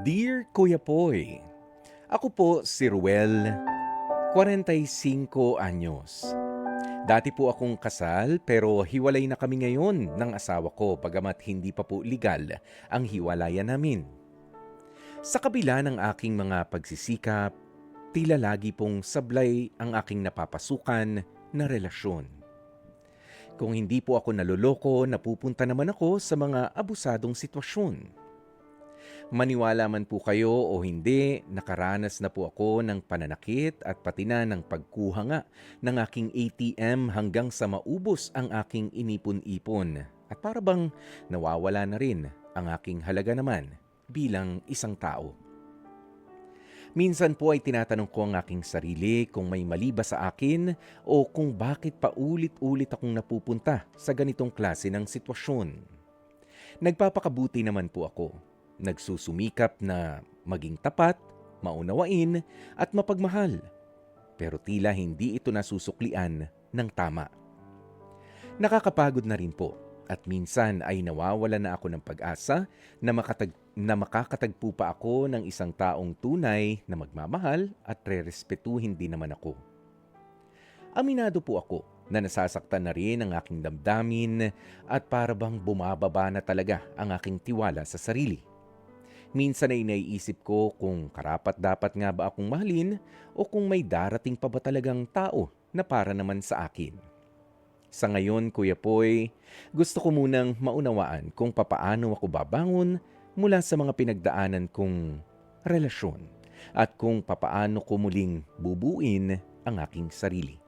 Dear Kuya Poy, ako po si Ruel, 45 anyos. Dati po akong kasal pero hiwalay na kami ngayon ng asawa ko bagamat hindi pa po legal ang hiwalayan namin. Sa kabila ng aking mga pagsisikap, tila lagi pong sablay ang aking napapasukan na relasyon. Kung hindi po ako naloloko, napupunta naman ako sa mga abusadong sitwasyon. Maniwala man po kayo o hindi, nakaranas na po ako ng pananakit at pati na ng pagkuha nga ng aking ATM hanggang sa maubos ang aking inipon-ipon. At para bang nawawala na rin ang aking halaga naman bilang isang tao. Minsan po ay tinatanong ko ang aking sarili kung may mali ba sa akin o kung bakit paulit-ulit akong napupunta sa ganitong klase ng sitwasyon. Nagpapakabuti naman po ako. Nagsusumikap na maging tapat, maunawain at mapagmahal. Pero tila hindi ito nasusuklian ng tama. Nakakapagod na rin po at minsan ay nawawala na ako ng pag-asa na makakatagpo pa ako ng isang taong tunay na magmamahal at rerespetuhin din naman ako. Aminado po ako na nasasaktan na rin ang aking damdamin at para bang bumababa na talaga ang aking tiwala sa sarili. Minsan ay naiisip ko kung karapat-dapat nga ba akong mahalin o kung may darating pa ba talagang tao na para naman sa akin. Sa ngayon, Kuya Poy, gusto ko munang maunawaan kung papaano ako babangon mula sa mga pinagdaanan kong relasyon at kung papaano ko muling bubuin ang aking sarili.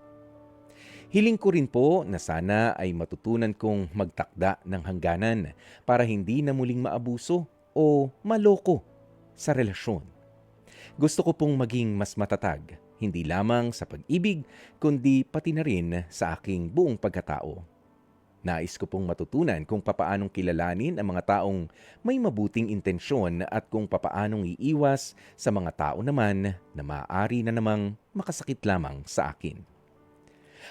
Hiling ko rin po na sana ay matutunan kong magtakda ng hangganan para hindi na muling maabuso o maloko sa relasyon. Gusto ko pong maging mas matatag, hindi lamang sa pag-ibig, kundi pati na rin sa aking buong pagkatao. Nais ko pong matutunan kung papaanong kilalanin ang mga taong may mabuting intensyon at kung papaanong iiwas sa mga tao naman na maaari na namang makasakit lamang sa akin.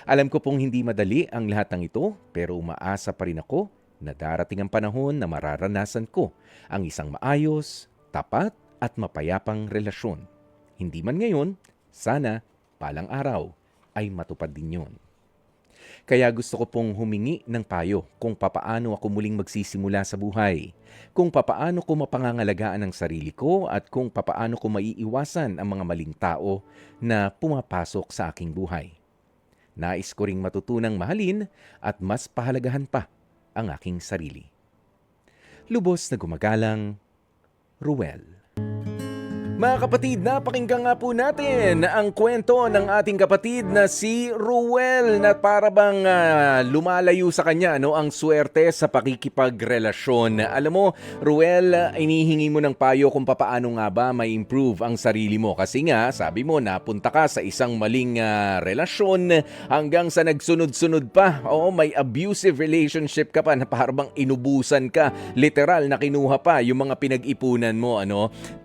Alam ko pong hindi madali ang lahat ng ito, pero umaasa pa rin ako na darating ang panahon na mararanasan ko ang isang maayos, tapat at mapayapang relasyon. Hindi man ngayon, sana palang araw ay matupad din yun. Kaya gusto ko pong humingi ng payo kung papaano ako muling magsisimula sa buhay, kung papaano ko mapangangalagaan ang sarili ko at kung papaano ko maiiwasan ang mga maling tao na pumapasok sa aking buhay. Nais ko ring matutunang mahalin at mas pahalagahan pa ang aking sarili. Lubos na gumagalang, Ruel. Mga kapatid, napakinggan nga po natin ang kwento ng ating kapatid na si Ruel na para bang lumalayo sa kanya ang swerte sa pakikipagrelasyon. Alam mo, Ruel, inihingi mo ng payo kung papaano nga ba may improve ang sarili mo. Kasi nga, sabi mo, napunta ka sa isang maling relasyon hanggang sa nagsunod-sunod pa. Oo, may abusive relationship ka pa na para bang inubusan ka. Literal na kinuha pa yung mga pinag-ipunan mo.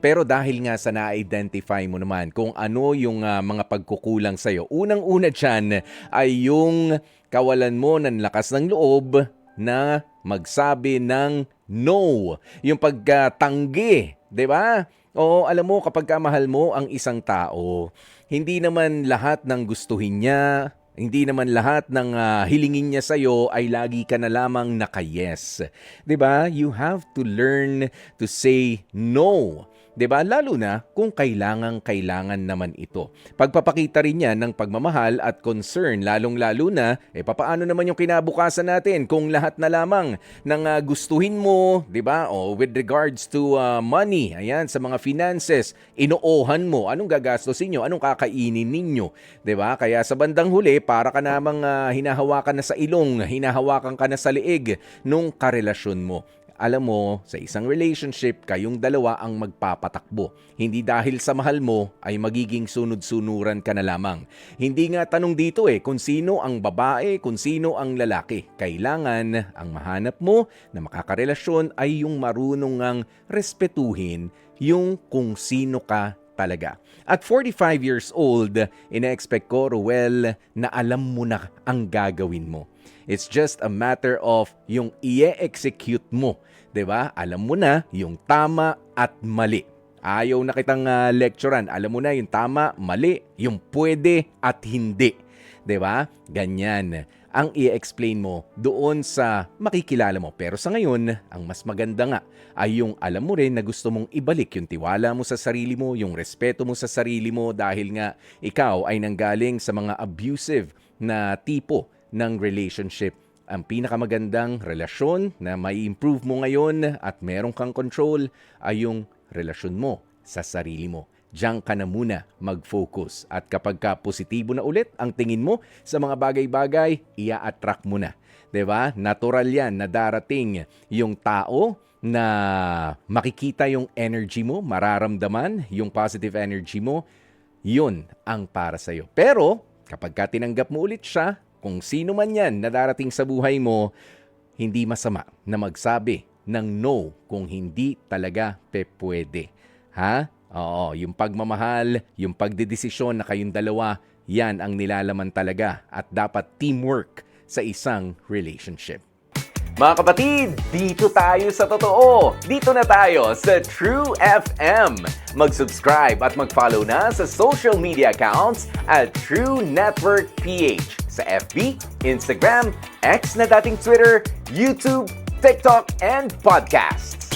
Pero dahil nga sa na-identify mo naman kung ano yung mga pagkukulang sa'yo. Unang-una dyan ay yung kawalan mo ng lakas ng loob na magsabi ng no. Yung pagtanggi, di ba? O alam mo, kapag mahal mo ang isang tao, hindi naman lahat ng gustuhin niya, hindi naman lahat ng hilingin niya sa'yo ay lagi ka na lamang naka-yes. Diba? You have to learn to say no. Diba? Lalo na kung kailangan naman ito. Pagpapakita rin yan ng pagmamahal at concern, lalong-lalo na, papaano naman yung kinabukasan natin kung lahat na lamang ng gustuhin mo, diba? O with regards to money, ayan, sa mga finances, inoohan mo, anong gagastusin nyo, anong kakainin ninyo, diba? Kaya sa bandang huli, para ka namang hinahawakan na sa ilong, hinahawakan ka na sa liig nung karelasyon mo. Alam mo, sa isang relationship, kayong dalawa ang magpapatakbo. Hindi dahil sa mahal mo ay magiging sunod-sunuran ka na lamang. Hindi nga tanong dito kung sino ang babae, kung sino ang lalaki. Kailangan ang mahanap mo na makakarelasyon ay yung marunong ang respetuhin yung kung sino ka talaga. At 45 years old, ina-expect ko, Ruel, na alam mo na ang gagawin mo. It's just a matter of yung i-execute mo. 'Di ba? Alam mo na yung tama at mali. Ayaw na kitang lecturean. Alam mo na yung tama, mali, yung pwede at hindi. 'Di ba? Ganyan ang i-explain mo doon sa makikilala mo. Pero sa ngayon, ang mas maganda nga ay yung alam mo rin na gusto mong ibalik yung tiwala mo sa sarili mo, yung respeto mo sa sarili mo dahil nga ikaw ay nanggaling sa mga abusive na tipo ng relationship. Ang pinakamagandang relasyon na may improve mo ngayon at meron kang control ay yung relasyon mo sa sarili mo. Diyan ka na muna mag-focus. At kapag ka positibo na ulit ang tingin mo sa mga bagay-bagay, ia-attract mo na. 'Di ba? Natural yan na darating yung tao na makikita yung energy mo, mararamdaman yung positive energy mo. Yun ang para sa'yo. Pero kapag ka tinanggap mo ulit siya, kung sino man yan na darating sa buhay mo, hindi masama na magsabi ng no kung hindi talaga pwede. Ha? Oo, yung pagmamahal, yung pagdedesisyon na kayong dalawa, yan ang nilalaman talaga at dapat teamwork sa isang relationship. Mga kapatid, dito tayo sa totoo. Dito na tayo sa True FM. Mag-subscribe at mag-follow na sa social media accounts at True Network PH sa FB, Instagram, X na dating Twitter, YouTube, TikTok, and podcasts.